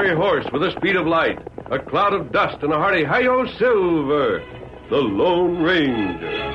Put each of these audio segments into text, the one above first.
gray horse with the speed of light, a cloud of dust, and a hearty hi-yo Silver, the Lone Ranger.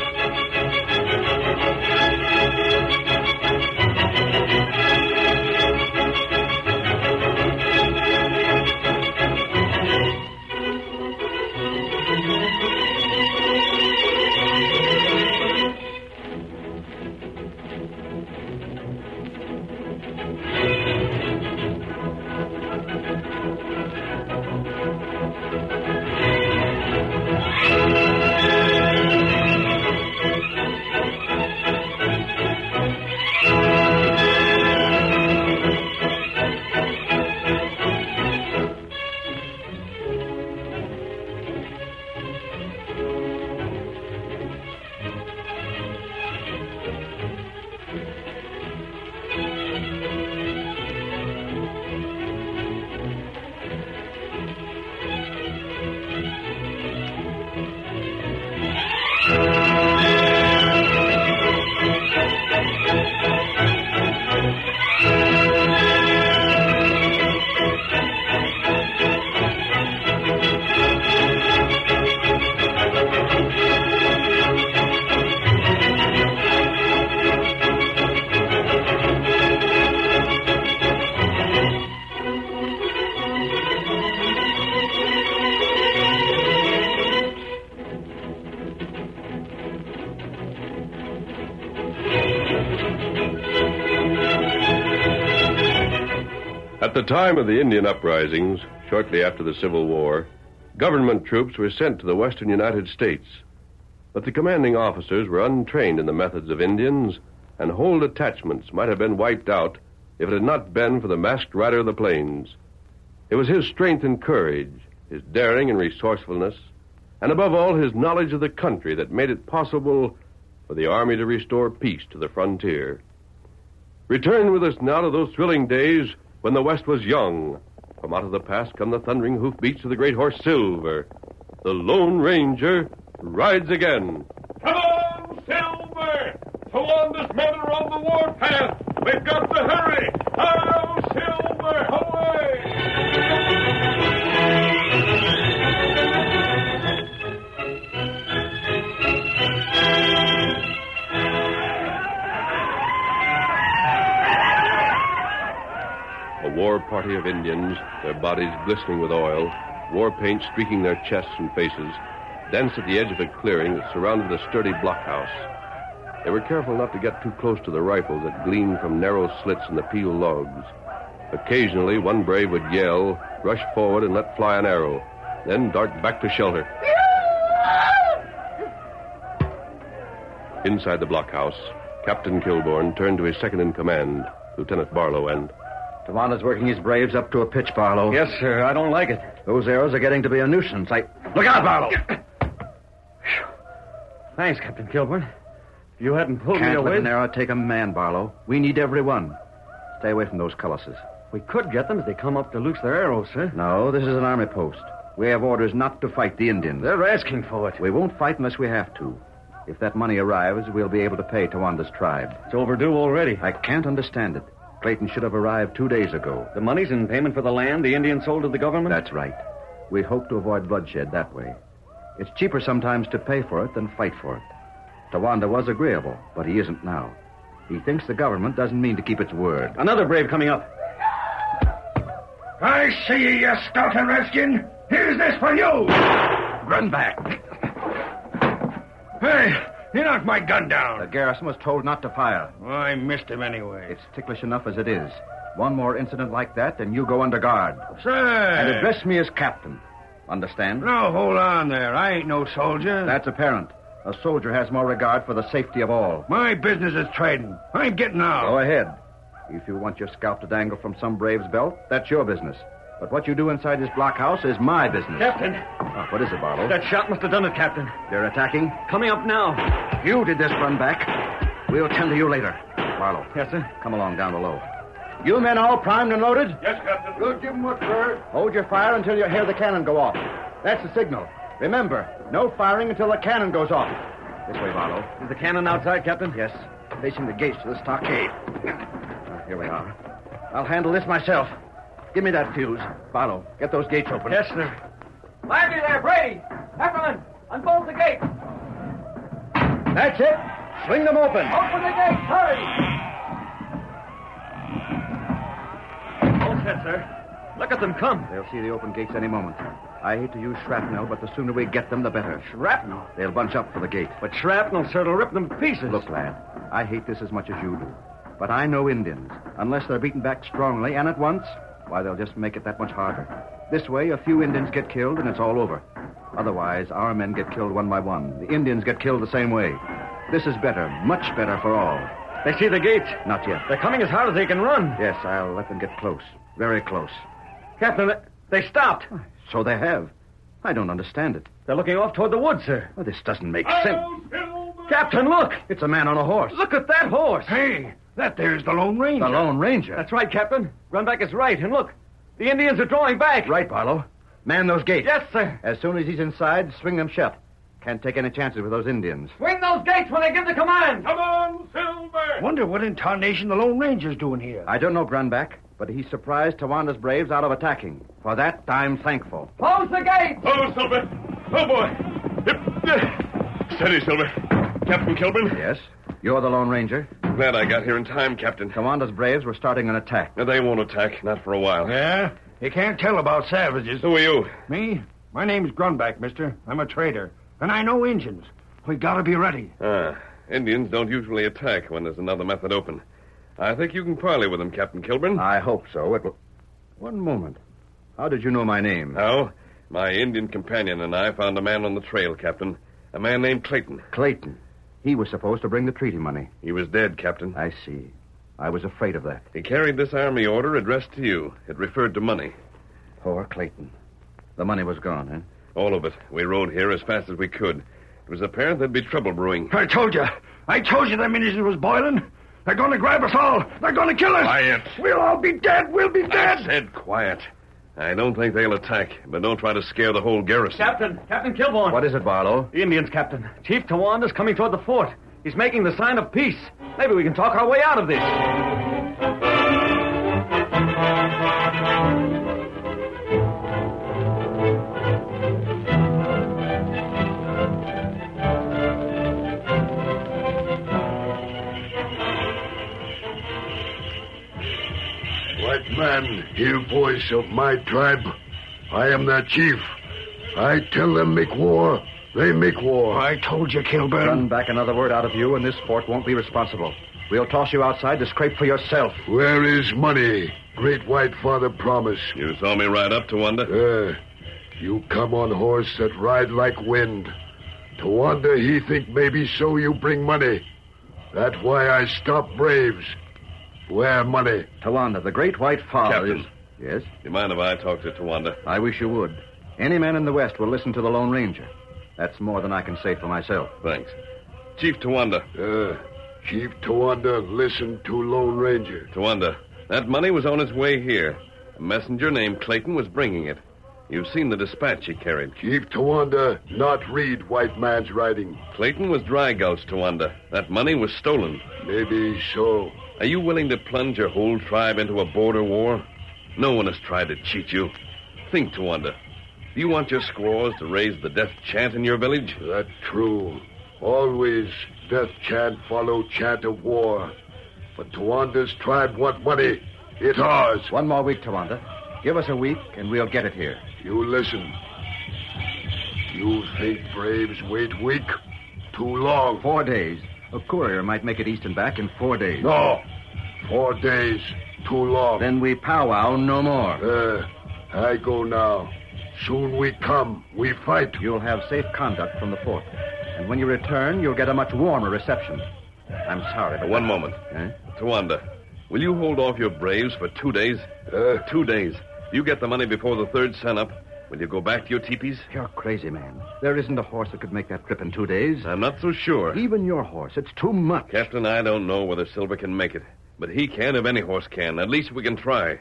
At the time of the Indian uprisings, shortly after the Civil War, government troops were sent to the western United States. But the commanding officers were untrained in the methods of Indians, and whole detachments might have been wiped out if it had not been for the masked rider of the plains. It was his strength and courage, his daring and resourcefulness, and above all, his knowledge of the country that made it possible for the Army to restore peace to the frontier. Return with us now to those thrilling days when the West was young. From out of the past come the thundering hoofbeats of the great horse Silver. The Lone Ranger rides again. Come on, Silver! So on this men are on the warpath. We've got to hurry. Oh, Silver, away! A war party of Indians, their bodies glistening with oil, war paint streaking their chests and faces, danced at the edge of a clearing that surrounded the sturdy blockhouse. They were careful not to get too close to the rifles that gleamed from narrow slits in the peeled logs. Occasionally, one brave would yell, rush forward, and let fly an arrow, then dart back to shelter. Inside the blockhouse, Captain Kilbourne turned to his second-in-command, Lieutenant Barlow, and... Tawanda's working his braves up to a pitch, Barlow. Yes, sir. I don't like it. Those arrows are getting to be a nuisance. Look out, Barlow! Thanks, Captain Kilburn. If you hadn't pulled me Can't away... let an arrow take a man, Barlow. We need every one. Stay away from those cullises. We could get them if they come up to loose their arrows, sir. No, this is an army post. We have orders not to fight the Indians. They're asking for it. We won't fight unless we have to. If that money arrives, we'll be able to pay Tawanda's tribe. It's overdue already. I can't understand it. Clayton should have arrived 2 days ago. The money's in payment for the land the Indians sold to the government? That's right. We hope to avoid bloodshed that way. It's cheaper sometimes to pay for it than fight for it. Tawanda was agreeable, but he isn't now. He thinks the government doesn't mean to keep its word. Another brave coming up. I see you skulking redskin. Here's this for you. Run back. Hey, you knocked my gun down. The garrison was told not to fire. I missed him anyway. It's ticklish enough as it is. One more incident like that, and you go under guard. Sir. And address me as captain. Understand? No, hold on there. I ain't no soldier. That's apparent. A soldier has more regard for the safety of all. My business is trading. I'm getting out. Go ahead. If you want your scalp to dangle from some brave's belt, that's your business. But what you do inside this blockhouse is my business. Captain. Oh, what is it, Barlow? That shot must have done it, Captain. They're attacking? Coming up now. You did this run back. We'll tend to you later. Barlow. Yes, sir. Come along down below. You men all primed and loaded? Yes, Captain. We'll give them what's heard. Hold your fire until you hear the cannon go off. That's the signal. Remember, no firing until the cannon goes off. This way, Barlow. Is the cannon outside, Captain? Yes, facing the gates to the stockade. Here we are. I'll handle this myself. Give me that fuse. Barlow, get those gates open. Yes, sir. Lively there, Brady! Pepperman, unbolt the gate! That's it. Swing them open. Open the gate, hurry! All set, sir. Look at them come. They'll see the open gates any moment. I hate to use shrapnel, but the sooner we get them, the better. Shrapnel. They'll bunch up for the gate. But shrapnel, sir, will rip them to pieces. Look, lad, I hate this as much as you do. But I know Indians. Unless they're beaten back strongly and at once, why, they'll just make it that much harder. This way, a few Indians get killed and it's all over. Otherwise, our men get killed one by one. The Indians get killed the same way. This is better, much better for all. They see the gates. Not yet. They're coming as hard as they can run. Yes, I'll let them get close. Very close. Captain, they stopped. So they have. I don't understand it. They're looking off toward the woods, sir. Well, this doesn't make sense. Captain, look. It's a man on a horse. Look at that horse. Hey, that there's the Lone Ranger. The Lone Ranger. That's right, Captain. Run back is right. And look, the Indians are drawing back. Right, Barlow. Man those gates. Yes, sir. As soon as he's inside, swing them shut. Can't take any chances with those Indians. Swing those gates when I give the command! Come on, Silver! Wonder what in tarnation the Lone Ranger's doing here. I don't know, Grunback, but he surprised Tawanda's braves out of attacking. For that, I'm thankful. Close the gate! Oh, Silver. Oh, boy. Steady, Silver. Captain Kilburn? Yes? You're the Lone Ranger? Glad I got here in time, Captain. Tawanda's braves were starting an attack. Now, they won't attack, not for a while. Yeah? You can't tell about savages. Who are you? Me? My name's Grunback, mister. I'm a trader. And I know Injuns. We gotta be ready. Indians don't usually attack when there's another method open. I think you can parley with them, Captain Kilburn. I hope so. It will... One moment. How did you know my name? How? My Indian companion and I found a man on the trail, Captain. A man named Clayton. Clayton. He was supposed to bring the treaty money. He was dead, Captain. I see. I was afraid of that. He carried this army order addressed to you. It referred to money. Poor Clayton. The money was gone, eh? All of it. We rode here as fast as we could. It was apparent there'd be trouble brewing. I told you them Indians was boiling. They're gonna grab us all. They're gonna kill us. Quiet. We'll all be dead. We'll be dead. I said quiet. I don't think they'll attack, but don't try to scare the whole garrison. Captain Kilbourne. What is it, Barlow? The Indians, Captain. Chief Tawanda's coming toward the fort. He's making the sign of peace. Maybe we can talk our way out of this. White man, hear voice of my tribe. I am their chief. I tell them make war, they make war. I told you, Kilburn. Run back another word out of you, and this fort won't be responsible. We'll toss you outside to scrape for yourself. Where is money? Great White Father promise. You saw me ride up, Tawanda? You come on horse that ride like wind. Tawanda, he think maybe so you bring money. That's why I stop braves. Where money? Tawanda, the Great White Father Captain. is... Yes? Do you mind if I talk to Tawanda? I wish you would. Any man in the West will listen to the Lone Ranger. That's more than I can say for myself. Thanks. Chief Tawanda. Chief Tawanda, listen to Lone Ranger. Tawanda, that money was on its way here. A messenger named Clayton was bringing it. You've seen the dispatch he carried. Chief Tawanda, not read white man's writing. Clayton was dry gulch, Tawanda. That money was stolen. Maybe so. Are you willing to plunge your whole tribe into a border war? No one has tried to cheat you. Think, Tawanda. Do you want your squaws to raise the death chant in your village? That's true. Always death chant follow chant of war. But Tawanda's tribe want money. It's ours. One more week, Tawanda. Give us a week, and we'll get it here. You listen. You think braves wait week? Too long. 4 days. A courier might make it east and back in 4 days. No. 4 days. Too long. Then we powwow no more. I go now. Soon we come. We fight. You'll have safe conduct from the fort. And when you return, you'll get a much warmer reception. I'm sorry, but... One moment. Tawanda, will you hold off your braves for 2 days? 2 days. You get the money before the third sunup. Will you go back to your teepees? You're crazy, man. There isn't a horse that could make that trip in 2 days. I'm not so sure. Even your horse. It's too much. Captain, I don't know whether Silver can make it. But he can if any horse can. At least we can try.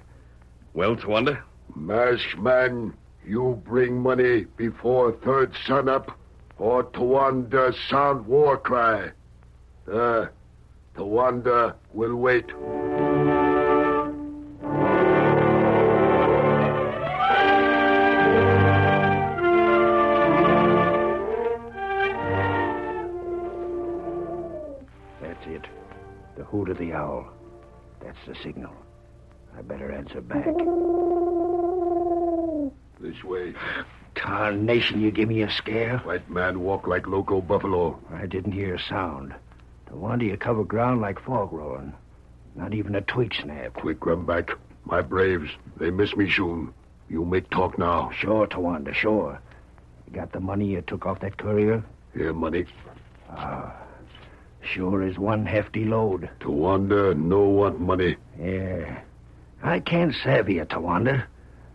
Well, Tawanda? Mash man, you bring money before third sunup, or Tawanda sound war cry. Tawanda will wait. The hoot of the owl. That's the signal. I better answer back. This way. Tarnation, you give me a scare. White man walk like loco buffalo. I didn't hear a sound. No wonder you cover ground like fog rolling. Not even a twig snapped. Quick, run back. My braves, they miss me soon. You make talk now. Sure, Tawanda, sure. You got the money you took off that courier? Here, money. Sure is one hefty load. Tawanda, no want money. Yeah. I can't savvy you, Tawanda.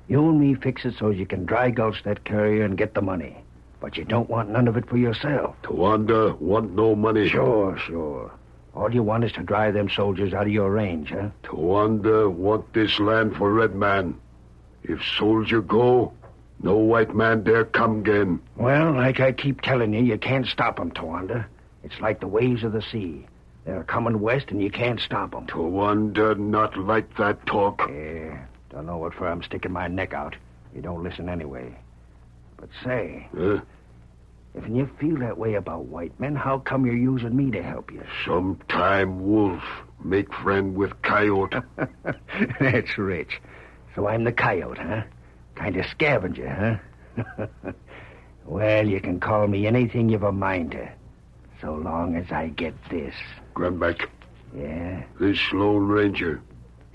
You and me fix it so you can dry gulch that courier and get the money. But you don't want none of it for yourself. Tawanda want no money. Sure. All you want is to drive them soldiers out of your range, huh? Tawanda want this land for red man. If soldier go, no white man dare come again. Well, like I keep telling you, you can't stop 'em, Tawanda. It's like the waves of the sea. They're coming west and you can't stop 'em. Tawanda not like that talk. Yeah, don't know what for I'm sticking my neck out. You don't listen anyway. But say, if you feel that way about white men, how come you're using me to help you? Sometime wolf make friend with coyote. That's rich. So I'm the coyote, huh? Kind of scavenger, huh? Well, you can call me anything you've a mind to. So long as I get this. Grandback, Yeah? this Lone Ranger,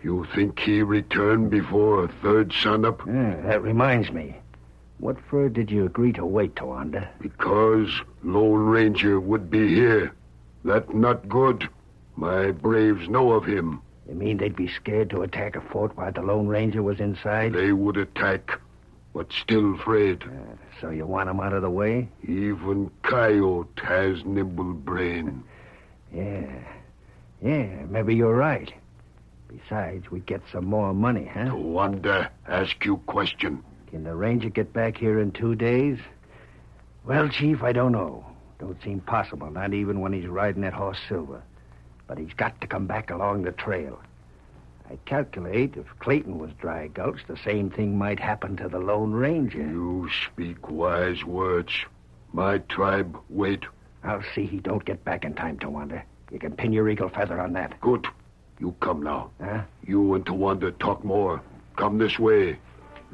you think he return before third sunup? That reminds me. What for did you agree to wait, Tawanda? Because Lone Ranger would be here. That not good. My braves know of him. You mean they'd be scared to attack a fort while the Lone Ranger was inside? They would attack, but still afraid. So you want 'em out of the way? Even coyote has nimble brain. Yeah, maybe you're right. Besides, we'd get some more money, huh? Tawanda ask you question. Can the Ranger get back here in 2 days? Well, Chief, I don't know. Don't seem possible, not even when he's riding that horse Silver. But he's got to come back along the trail. I calculate if Clayton was dry gulched, the same thing might happen to the Lone Ranger. You speak wise words. My tribe wait. I'll see he don't get back in time, Tawanda. You can pin your eagle feather on that. Good. You come now. Huh? You and Tawanda talk more. Come this way.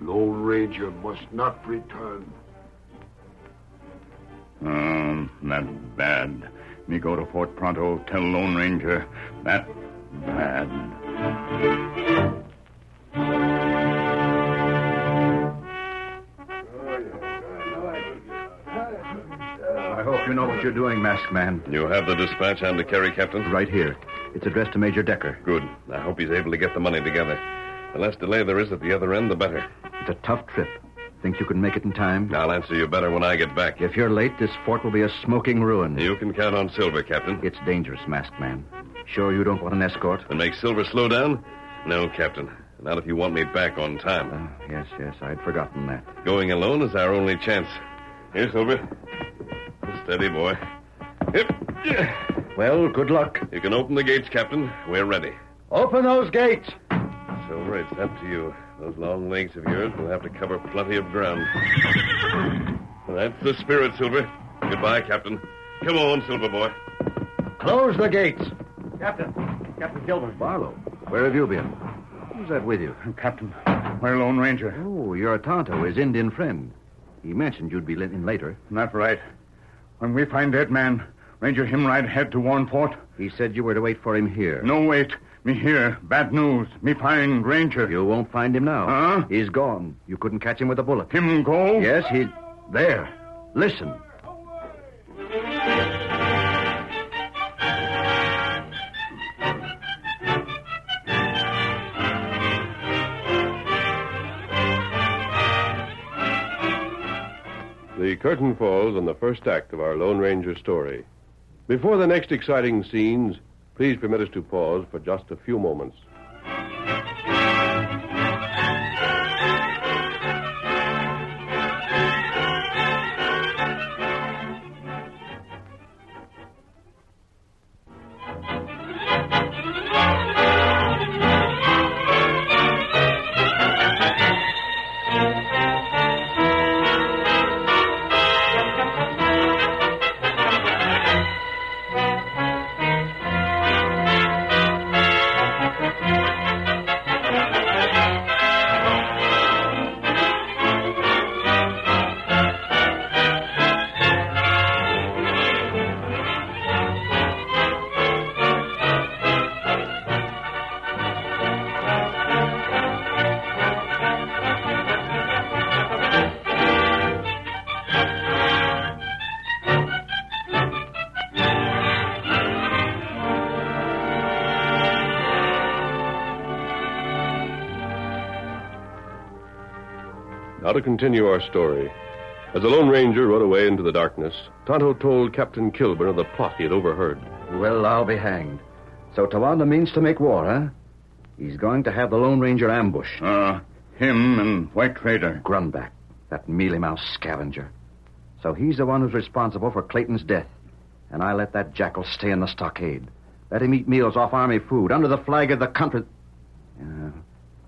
Lone Ranger must not return. That bad. Me go to Fort Pronto, tell Lone Ranger. That bad. I hope you know what you're doing, masked man. You have the dispatch I'm to carry, Captain? Right here. It's addressed to Major Decker. Good. I hope he's able to get the money together. The less delay there is at the other end, the better. It's a tough trip. Think you can make it in time? I'll answer you better when I get back. If you're late, this fort will be a smoking ruin. You can count on Silver, Captain. It's dangerous, masked man. Sure you don't want an escort? And make Silver slow down? No, Captain. Not if you want me back on time. Yes, I'd forgotten that. Going alone is our only chance. Here, Silver. Steady, boy. Yep. Well, good luck. You can open the gates, Captain. We're ready. Open those gates! Silver, it's up to you. Those long legs of yours will have to cover plenty of ground. That's the spirit, Silver. Goodbye, Captain. Come on, Silver boy. Close the gates. Captain Gilbert. Barlow, where have you been? Who's that with you? Captain, we're Lone Ranger. Oh, your Tonto, his Indian friend. He mentioned you'd be in later. Not right. When we find dead man, Ranger him ride head to Warren Fort. He said you were to wait for him here. No, wait. Me here. Bad news. Me find Ranger. You won't find him now. Huh? He's gone. You couldn't catch him with a bullet. Him go? Yes, he... There. Listen. The curtain falls on the first act of our Lone Ranger story. Before the next exciting scenes, please permit us to pause for just a few moments. Now to continue our story. As the Lone Ranger rode away into the darkness, Tonto told Captain Kilburn of the plot he had overheard. Well, I'll be hanged. So Tawanda means to make war, huh? He's going to have the Lone Ranger ambushed. Him and White Trader. Grunback, that mealy-mouthed scavenger. So he's the one who's responsible for Clayton's death. And I let that jackal stay in the stockade. Let him eat meals off Army food, under the flag of the country.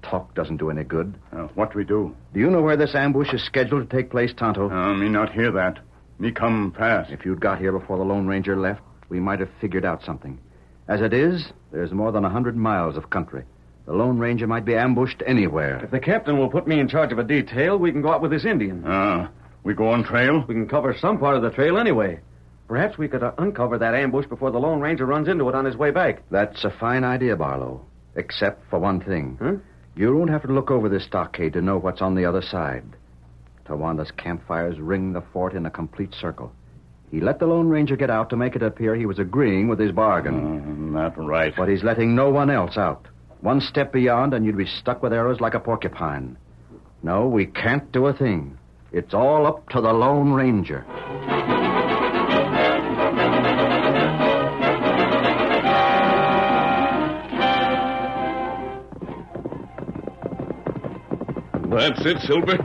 Talk doesn't do any good. What we do? Do you know where this ambush is scheduled to take place, Tonto? Me not hear that. Me come fast. If you'd got here before the Lone Ranger left, we might have figured out something. As it is, there's more than 100 miles of country. The Lone Ranger might be ambushed anywhere. If the captain will put me in charge of a detail, we can go out with this Indian. We go on trail? We can cover some part of the trail anyway. Perhaps we could uncover that ambush before the Lone Ranger runs into it on his way back. That's a fine idea, Barlow. Except for one thing. Huh? You won't have to look over this stockade to know what's on the other side. Tawanda's campfires ring the fort in a complete circle. He let the Lone Ranger get out to make it appear he was agreeing with his bargain. That's right. But he's letting no one else out. One step beyond, and you'd be stuck with arrows like a porcupine. No, we can't do a thing. It's all up to the Lone Ranger. That's it, Silver.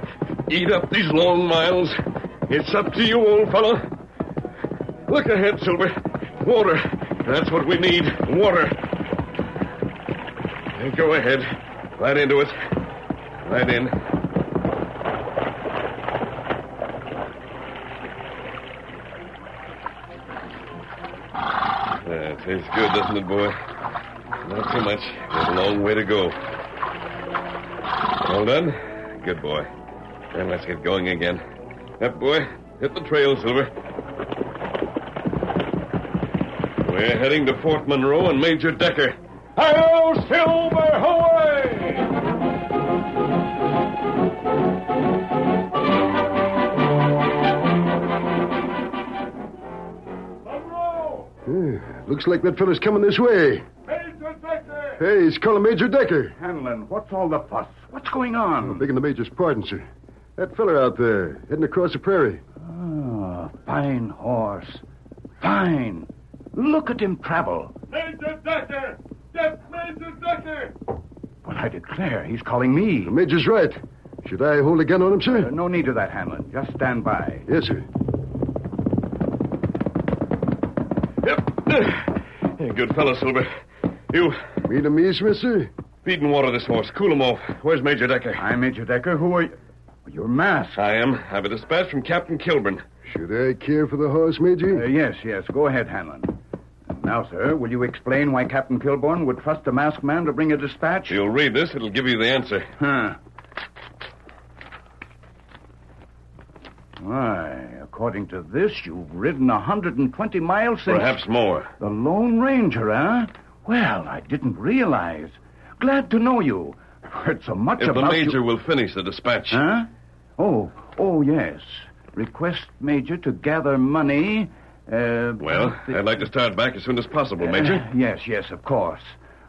Eat up these long miles. It's up to you, old fellow. Look ahead, Silver. Water. That's what we need. Water. Go ahead. Right into it. Right in. That tastes good, doesn't it, boy? Not too much. There's a long way to go. All done? Good boy. Then let's get going again. Up, boy. Hit the trail, Silver. We're heading to Fort Monroe and Major Decker. Hi-yo, Silver, away! Looks like that fella's coming this way. Major Decker! Hey, he's calling Major Decker. Hanlon, what's all the fuss? What's going on? Begging the Major's pardon, sir. That fella out there, heading across the prairie. Fine horse. Fine. Look at him travel. Major Decker! Get Major Decker! Well, I declare, he's calling me. The Major's right. Should I hold a gun on him, sir? No need of that, Hanlon. Just stand by. Yes, sir. Yep. Hey, good fellow, Silver. You Me to me, Smith, sir? feed and water this horse. Cool him off. Where's Major Decker? I'm Major Decker. Who are you? You're masked. I am. I have a dispatch from Captain Kilburn. Should I care for the horse, Major? Yes. Go ahead, Hanlon. Now, sir, will you explain why Captain Kilburn would trust a masked man to bring a dispatch? You'll read this. It'll give you the answer. Huh. Why, according to this, you've ridden 120 miles since... Perhaps more. The Lone Ranger, huh? Well, I didn't realize. Glad to know you. Heard so much If about the Major you. will finish the dispatch. Huh? Oh, yes. Request Major to gather money... Well, I'd like to start back as soon as possible, Major. Yes, of course.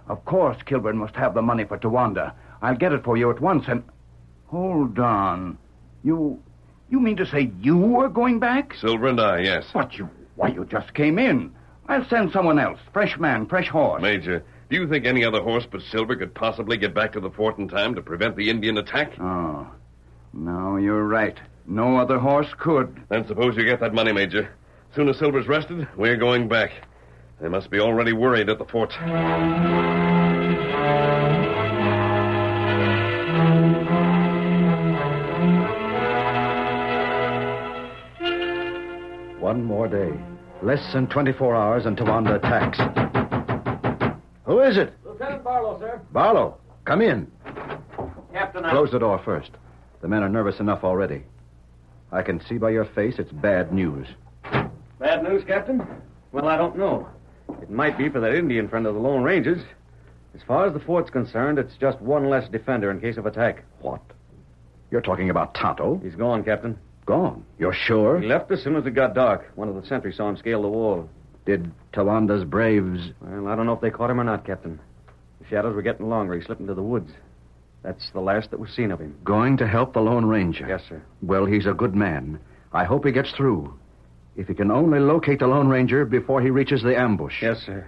Of course, Kilburn must have the money for Tawanda. I'll get it for you at once and... Hold on. You mean to say you are going back? Silver and I, yes. But you just came in. I'll send someone else. Fresh man, fresh horse. Major, do you think any other horse but Silver could possibly get back to the fort in time to prevent the Indian attack? Oh, no, you're right. No other horse could. Then suppose you get that money, Major. As soon as Silver's rested, we're going back. They must be already worried at the fort. One more day. Less than 24 hours and Tawanda attacks. Who is it? Lieutenant Barlow, sir. Barlow, come in. Captain, Close the door first. The men are nervous enough already. I can see by your face it's bad news. Bad news, Captain? Well, I don't know. It might be for that Indian friend of the Lone Rangers. As far as the fort's concerned, it's just one less defender in case of attack. What? You're talking about Tonto? He's gone, Captain. Gone. You're sure? He left as soon as it got dark. One of the sentries saw him scale the wall. Did Tawanda's braves... Well, I don't know if they caught him or not, Captain. The shadows were getting longer. He slipped into the woods. That's the last that was seen of him. Going to help the Lone Ranger? Yes, sir. Well, he's a good man. I hope he gets through. If he can only locate the Lone Ranger before he reaches the ambush. Yes, sir.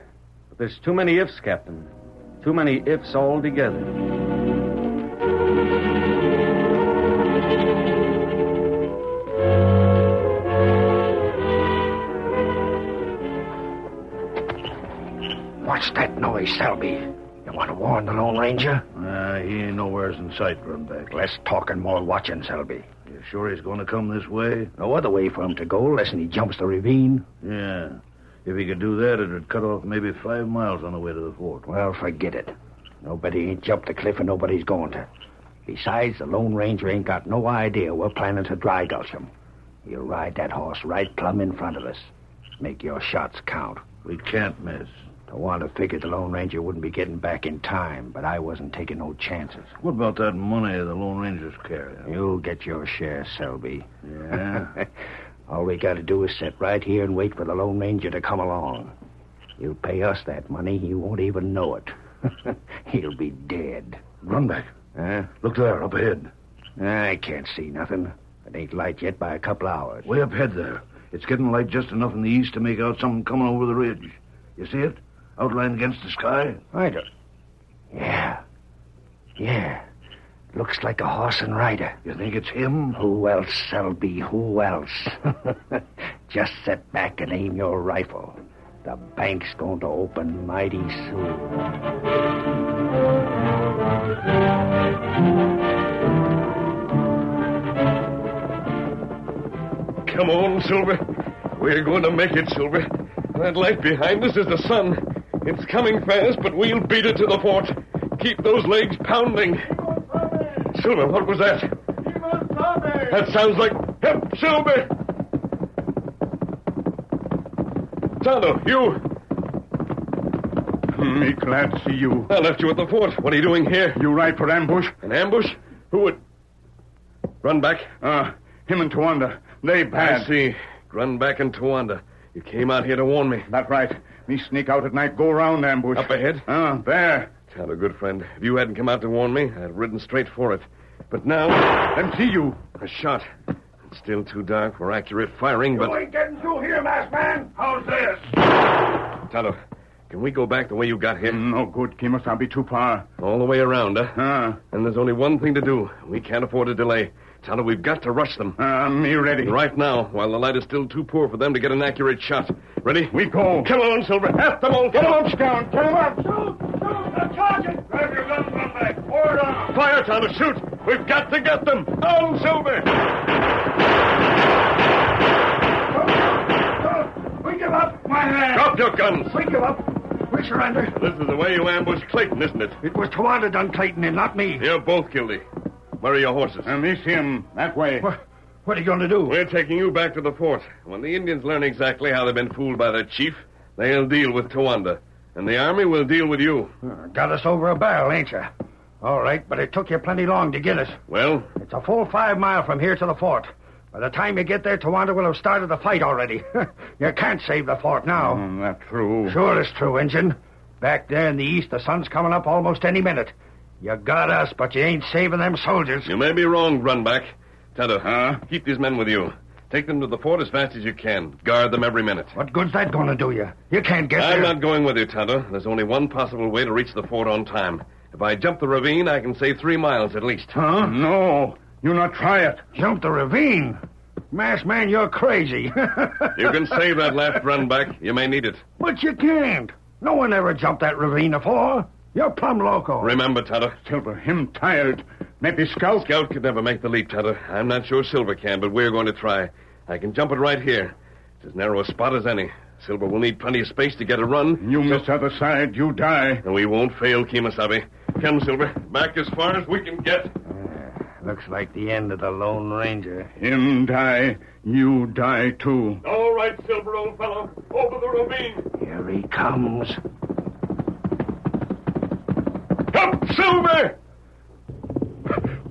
But there's too many ifs, Captain. Too many ifs altogether. What's that noise, Selby? You want to warn the Lone Ranger? He ain't nowheres in sight, Runback. Less talking, more watching, Selby. You sure he's going to come this way? No other way for him to go, less than he jumps the ravine. Yeah. If he could do that, it'd cut off maybe 5 miles on the way to the fort. Well, forget it. Nobody ain't jumped the cliff and nobody's going to. Besides, the Lone Ranger ain't got no idea we're planning to dry gulch him. He'll ride that horse right plumb in front of us. Make your shots count. We can't miss. Tawanda figured the Lone Ranger wouldn't be getting back in time, but I wasn't taking no chances. What about that money the Lone Ranger's carrying? You'll get your share, Selby. Yeah? All we got to do is sit right here and wait for the Lone Ranger to come along. He'll pay us that money. He won't even know it. He'll be dead. Runback. Huh? Look there, up ahead. I can't see nothing. It ain't light yet by a couple hours. Way up ahead there. It's getting light just enough in the east to make out something coming over the ridge. You see it? Outlined against the sky? I do. Yeah. Looks like a horse and rider. You think it's him? Who else, Selby? Who else? Just sit back and aim your rifle. The bank's going to open mighty soon. Come on, Silver. We're going to make it, Silver. That light behind us is the sun. It's coming fast, but we'll beat it to the fort. Keep those legs pounding. Silver, what was that? That sounds like... Help, Silver! Tonto, you... Me glad to see you. I left you at the fort. What are you doing here? You ride for ambush? An ambush? Who would... Run back? Him and Tawanda. They bad. I see. Run back and Tawanda. You came out here to warn me. That's right. Me sneak out at night, go around ambush. Up ahead? There. Tonto, good friend. If you hadn't come out to warn me, I'd have ridden straight for it. But now... Them see you. A shot. It's still too dark for accurate firing, but... You ain't getting through here, masked man. How's this? Tonto, can we go back the way you got here? No good, Kemosabe. Too far. All the way around, huh? And there's only one thing to do. We can't afford a delay. Tonto, we've got to rush them. Me ready. Right now, while the light is still too poor for them to get an accurate shot. Ready? We go. Come on, Silver. At them all. Get him up, Scout. Get him up. Shoot! They're charging! Grab your guns, Runback. Forward on! Fire, Tonto. Shoot. We've got to get them. On, Silver. We give up! My hand! Drop your guns. We give up. We surrender. This is the way you ambush Clayton, isn't it? It was Tawanda done Clayton and not me. You both killed him. Where are your horses? Me see him. That way. What are you going to do? We're taking you back to the fort. When the Indians learn exactly how they've been fooled by their chief, they'll deal with Tawanda. And the army will deal with you. Got us over a barrel, ain't you? All right, but it took you plenty long to get us. Well? It's a full 5 mile from here to the fort. By the time you get there, Tawanda will have started the fight already. You can't save the fort now. That's true. Sure it's true, Injun. Back there in the east, the sun's coming up almost any minute. You got us, but you ain't saving them soldiers. You may be wrong, Runback. Tonto, keep these men with you. Take them to the fort as fast as you can. Guard them every minute. What good's that going to do you? You can't get I'm there. not going with you, Tonto. There's only one possible way to reach the fort on time. If I jump the ravine, I can save 3 miles at least. Huh? No. You not try it. Jump the ravine? Masked man, you're crazy. You can save that last Runback. You may need it. But you can't. No one ever jumped that ravine before. You're plumb loco. Remember, Tonto. Silver, him tired. Maybe Scout. Scout could never make the leap, Tonto. I'm not sure Silver can, but we're going to try. I can jump it right here. It's as narrow a spot as any. Silver will need plenty of space to get a run. You miss other side, you die. And we won't fail, Kemosabe. Come, Silver. Back as far as we can get. Looks like the end of the Lone Ranger. Him die, you die too. All right, Silver, old fellow. Over the ravine. Here he comes. Up, Silver!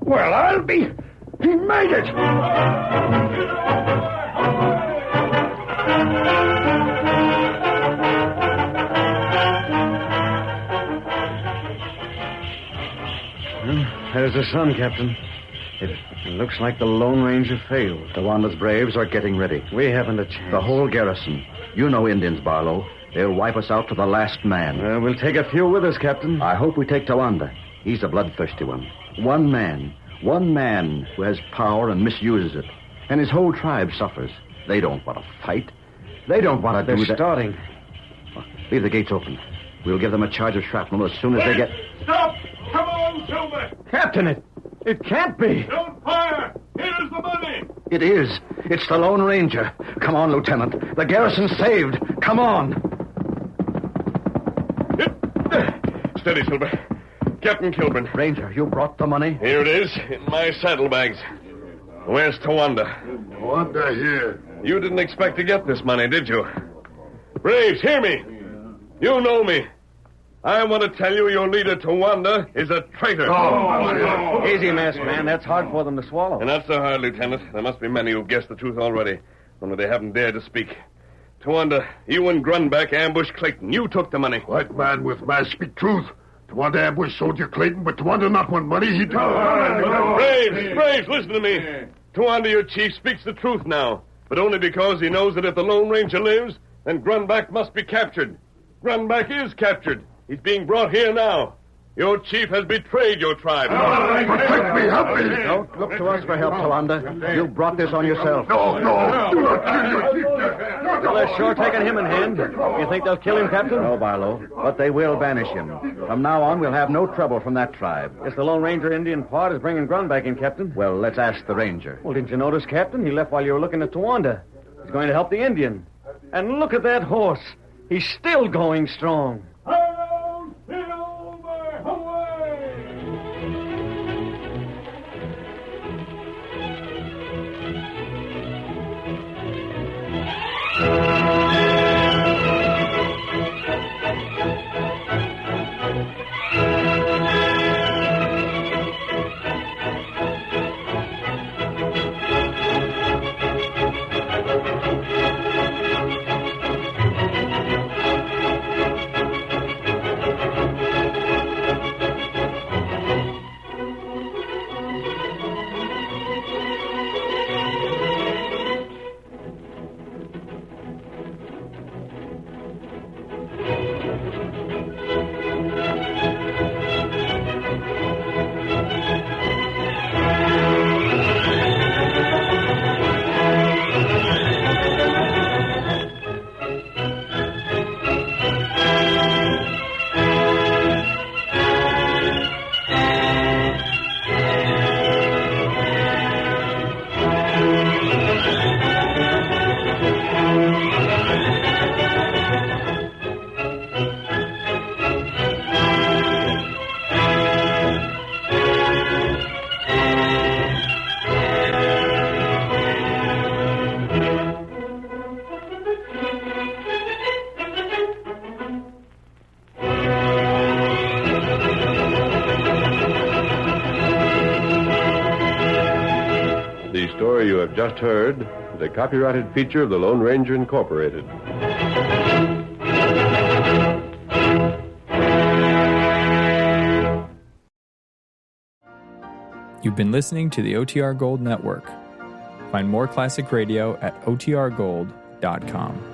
Well, I'll be... He made it! There's the sun, Captain. It looks like the Lone Ranger failed. Tawanda's braves are getting ready. We haven't a chance. The whole garrison. You know Indians, Barlow. They'll wipe us out to the last man. We'll take a few with us, Captain. I hope we take Tawanda. He's a bloodthirsty one. One man who has power and misuses it. And his whole tribe suffers. They don't want to fight. They don't want to do that. They're starting. Leave the gates open. We'll give them a charge of shrapnel as soon as they get... Stop! Come on, Silver! Captain, it can't be. Don't fire! Here's the money! It is. It's the Lone Ranger. Come on, Lieutenant. The garrison's saved. Come on. Steady, Silver. Captain Kilburn. Ranger, you brought the money? Here it is, in my saddlebags. Where's Tawanda? Tawanda here. You didn't expect to get this money, did you? Braves, hear me. You know me. I want to tell you your leader, Tawanda, is a traitor. Easy, masked man. That's hard for them to swallow. And not so hard, Lieutenant. There must be many who've guessed the truth already, only they haven't dared to speak. Tawanda, you and Grunback ambushed Clayton. You took the money. White man with mask speak truth. Tawanda ambushed soldier Clayton, but Tawanda not want money. He did. Braves, listen to me. Tawanda, your chief, speaks the truth now, but only because he knows that if the Lone Ranger lives, then Grunback must be captured. Grunback is captured. He's being brought here now. Your chief has betrayed your tribe. Protect me, help me. Don't look to us for help, Tawanda. You brought this on yourself. No. Do not kill your chief. Well, they're sure taking him in hand. You think they'll kill him, Captain? No, Barlow, but they will banish him. From now on, we'll have no trouble from that tribe. Guess the Lone Ranger Indian part is bringing Grunback in, Captain. Well, let's ask the ranger. Well, didn't you notice, Captain? He left while you were looking at Tawanda. He's going to help the Indian. And look at that horse. He's still going strong. The story you have just heard is a copyrighted feature of the Lone Ranger Incorporated. You've been listening to the OTR Gold Network. Find more classic radio at otrgold.com.